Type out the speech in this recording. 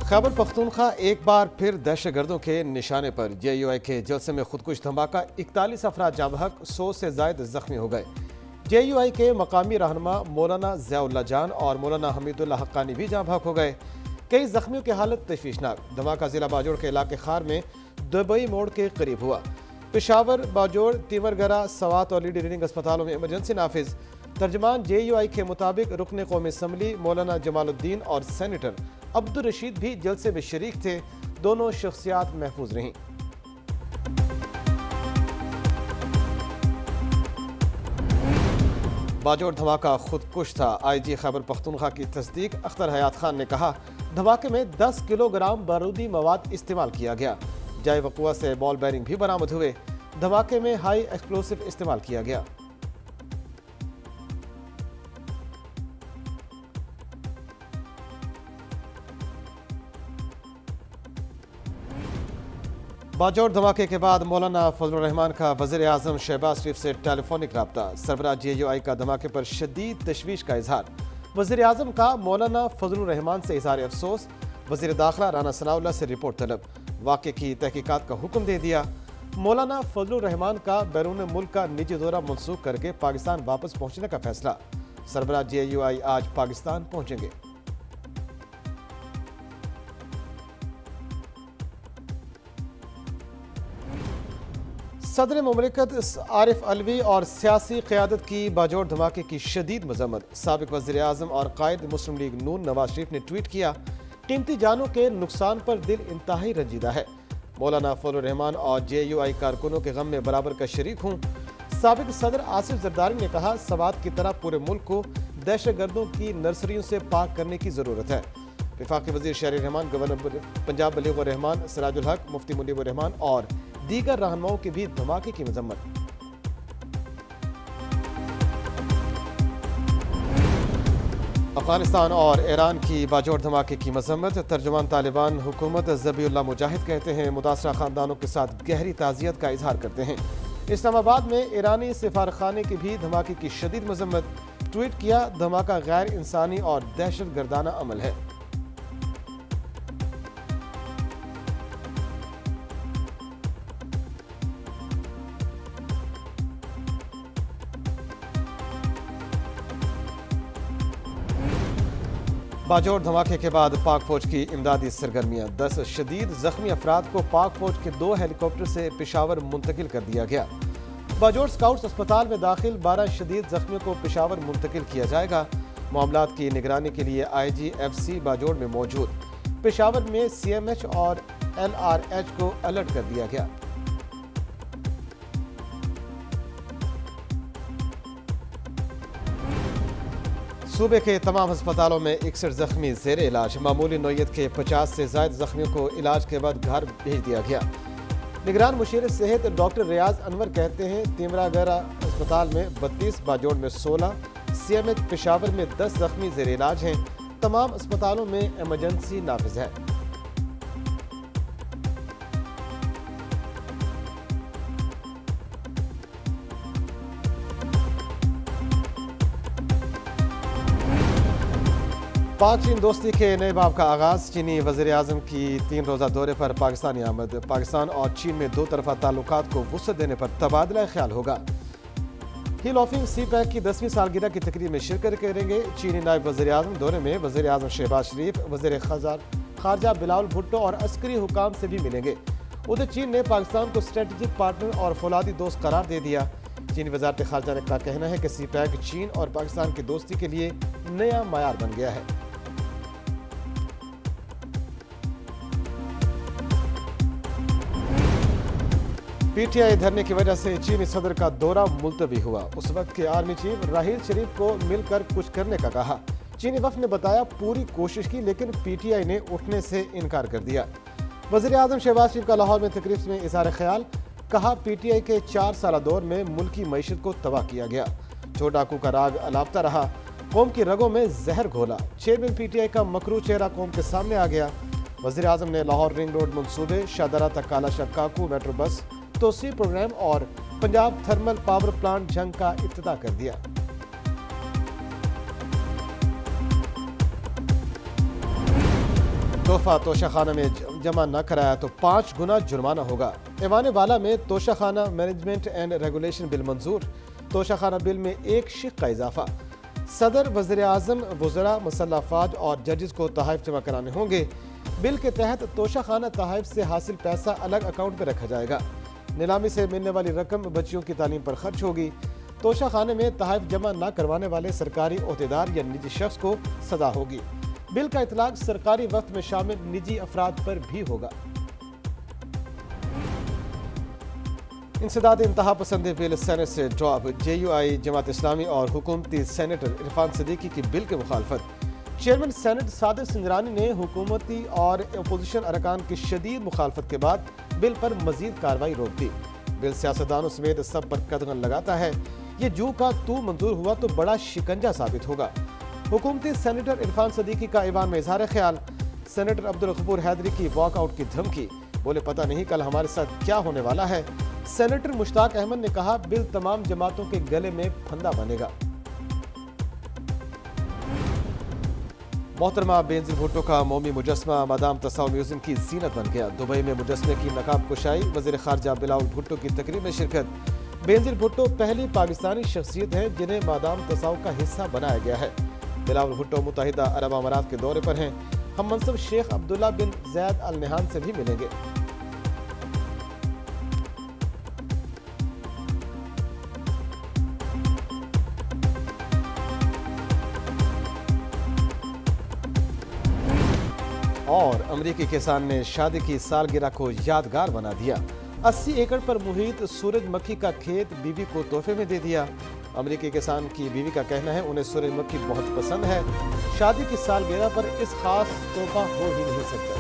खैबर पख्तूनख्वा एक बार फिर दहशतगर्दों के निशाने पर। JUI के जलसे में खुदकुश धमाका, 41 अफराद जाँ बहक, 100 से जायद जख्मी हो गए। JUI के मकामी रहनुमा मौलाना ज़ियाउल्लाह जान और मौलाना हमीदुल्लाह हक्कानी भी जाँ बहक हो गए। कई जख्मियों की हालत तशवीशनाक। धमाका जिला बाजोड़ के इलाके खार में दुबई मोड़ के करीब हुआ। पेशावर, बाजोड़, तीवरगरा, सवात और लीडी रीडिंग अस्पतालों में इमरजेंसी नाफिज। तर्जमान JUI के मुताबिक रुकन कौमी असम्बली मौलाना जमालुद्दीन और सेनेटर अब्दुल रशीद भी जलसे में शरीक थे। दोनों शख्सियात महफूज रहीं। बाजोड़ धमाका खुदकुश था। IG खैबर पख्तूनख्वा की तस्दीक अख्तर हयात खान ने कहा, धमाके में 10 किलोग्राम बारूदी मवाद इस्तेमाल किया गया। जाए वक़ुआ से बॉल बेरिंग भी बरामद हुए। धमाके में हाई एक्सप्लोसिव इस्तेमाल किया गया। बाजोड़ धमाके के बाद मौलाना फजलुर रहमान का वज़ीर आज़म शहबाज शरीफ से टेलीफोनिक रब्ता। सरबराह JUI का धमाके पर शदीद तशवीश का इजहार। वज़ीर आज़म का मौलाना फजलुर रहमान से इजहार अफसोस। वज़ीर दाखिला राना सनाउल्लाह से रिपोर्ट तलब। वाक़े की तहकीकात का हुक्म दे दिया। मौलाना फजलुर रहमान का बैरून मुल्क का निजी दौरा मनसूख करके पाकिस्तान वापस पहुँचने का फैसला। सरबराह JUI आज पाकिस्तान पहुँचेंगे। सदर मुमलिकत आरिफ अलवी और सियासी क़यादत की बाजोड़ धमाके की शदीद मजम्मत। साबिक वज़ीर आज़म और कायद मुस्लिम लीग नून नवाज शरीफ ने ट्वीट किया, कीमती जानों के नुकसान पर दिल इंतहाई रंजीदा है। मौलाना फजलुर रहमान और JUI कारकुनों के गम में बराबर का शरीक हूँ। साबिक सदर आसिफ जरदारी ने कहा, सवात की तरह पूरे मुल्क को दहशतगर्दों की नर्सरियों से पाक करने की ज़रूरत है। वफाकी वज़ीर शहरी रहमान, गवर्नर पंजाब बलीगुर रहमान, सिराजुल हक, मुफ्ती मुनीबुर रहमान और दीगर रहनुमाओं की भी धमाके की मजम्मत। अफगानिस्तान और ईरान की बाजोड़ धमाके की मजम्मत। तर्जुमान तालिबान हुकूमत ज़बीउल्लाह मुजाहिद कहते हैं, मुतासरा खानदानों के साथ गहरी ताज़ियत का इजहार करते हैं। इस्लामाबाद में ईरानी सिफारखाने की भी धमाके की शदीद मजम्मत। ट्वीट किया, धमाका गैर इंसानी और दहशत गर्दाना अमल है। बाजोड़ धमाके के बाद पाक फौज की इमदादी सरगर्मियां। 10 शदीद जख्मी अफराद को पाक फौज के 2 हेलीकॉप्टर से पेशावर मुंतकिल कर दिया गया। बाजोड़ स्काउट्स अस्पताल में दाखिल 12 शदीद जख्मियों को पेशावर मुंतकिल किया जाएगा। मामलात की निगरानी के लिए IGFC बाजोड़ में मौजूद। पेशावर में CMH और LRH को अलर्ट कर दिया गया। सूबे के तमाम अस्पतालों में 61 जख्मी ज़ेर इलाज। मामूली नौयत के 50 से ज़ायद जख्मियों को इलाज के बाद घर भेज दिया गया। निगरान मुशीर सेहत डॉक्टर रियाज अनवर कहते हैं, तीमरागरा अस्पताल में 32, बाजोड़ में 16, CMH पेशावर में 10 जख्मी ज़ेर इलाज हैं। तमाम अस्पतालों में इमरजेंसी नाफिज है। पाक चीन दोस्ती के नए बाब का आगाज़। चीनी वज़ीर आज़म की 3 रोज़ा दौरे पर पाकिस्तानी आमद। पाकिस्तान और चीन में 2 तरफ़ा ताल्लुकात को वुसअत देने पर तबादला ख्याल होगा। हिल ऑफिंग CPEC की 10वीं सालगिरह की तकरीब में शिरकत करेंगे। चीनी नायब वज़ीर आज़म दौरे में वज़ीर आज़म शहबाज शरीफ, वज़ीर ख़ारजा बिलावल भुट्टो और अस्करी हुकाम से भी मिलेंगे। उधर चीन ने पाकिस्तान को स्ट्रेटेजिक पार्टनर और फौलादी दोस्त करार दे दिया। चीनी वज़ारत ख़ारजा का कहना है कि CPEC चीन और पाकिस्तान की दोस्ती के लिए नया मायार बन गया है। PTI धरने की वजह से चीनी सदर का दौरा मुलतवी हुआ। उस वक्त के आर्मी चीफ राहील शरीफ को मिलकर कुछ करने का कहा। चीनी वफ़द ने बताया, पूरी कोशिश की लेकिन PTI ने उठने से इनकार कर दिया। वज़ीर आज़म शहबाज शरीफ का लाहौर में तकरीब में इज़हार ख्याल। कहा, PTI के 4 साल दौर में मुल्की मईशत को तबाह किया गया। छोटाकू का राग अलापता रहा, कौम की रगों में जहर घोला। चेयरमैन PTI का मकरू चेहरा कौम के सामने आ गया। वज़ीर आज़म ने लाहौर रिंग रोड मंसूबे, शाहदरा तक काला शक्काकू मेट्रो बस तोसी प्रोग्राम और पंजाब थर्मल पावर प्लांट जंग का इफ्तिताह कर दिया। तोहफा तोशाखाना में जमा न कराया तो 5 गुना जुर्माना होगा। ऐवान वाला में Toshakhana management and regulation bill मंजूर। तोशाखाना बिल में एक शिक का इजाफा। सदर, वज़ीर आज़म, वज़रा, मुसल्लह अफवाज और जजेस को तोहफ़ जमा कराने होंगे। बिल के तहत तोशाखाना तोहफ़ से हासिल पैसा अलग अकाउंट में रखा जाएगा। नीलामी से मिलने वाली रकम बच्चियों की तालीम पर खर्च होगी। तोशाखाने में तोहफ़ जमा न करवाने वाले सरकारी ओहदेदार या निजी शख्स को सजा होगी। बिल का इतलाक सरकारी वक्त में शामिल निजी अफराद पर भी होगा। इंसदाद इंतहा पसंद बिल सेनेट से ड्रॉप। JUI, जमात इस्लामी और हुकूमती सेनेटर इरफान सदीकी की बिल की मुखालफत। चेयरमैन सेनेट सादिक सिंजरानी ने हुकूमती और अपोजिशन अरकान की शदीद मुखालफत के बाद बिल पर मजीद कार्रवाई रोक दी। बिल सियासतदानों समेत सब पर कदगन लगाता है। ये जू का तू मंजूर हुआ तो बड़ा शिकंजा साबित होगा। हुकूमती सेनेटर इरफान सदीकी का ईवान में इजहार ख्याल। सेनेटर अब्दुल गफूर हैदरी की वॉकआउट की धमकी। बोले पता नहीं कल हमारे साथ क्या होने वाला है। सेनेटर मुश्ताक अहमद ने कहा बिल तमाम जमातों के गले में फंदा बनेगा। मोहतरमा बेनजीर भुट्टो का मोमी मुजस्मा मादाम तसाव म्यूजियम की जीनत बन गया। दुबई में मुजस्मे की नकाब कुशाई। वज़ीर ख़ारजा बिलावल भुट्टो की तकरीब में शिरकत। बेनजीर भुट्टो पहली पाकिस्तानी शख्सियत हैं जिन्हें मादाम तसाव का हिस्सा बनाया गया है। बिलावल भुट्टो मुत्तहिदा अरब अमारात के दौरे पर हैं। हम मनसब शेख अब्दुल्ला बिन ज़ैद अल नहान से भी मिलेंगे। और अमरीकी किसान ने शादी की सालगिरह को यादगार बना दिया। 80 एकड़ पर मुहित सूरजमुखी का खेत बीवी को तोहफे में दे दिया। अमरीकी किसान की बीवी का कहना है उन्हें सूरजमुखी बहुत पसंद है। शादी की सालगिरह पर इस खास तोहफा हो ही नहीं सकता।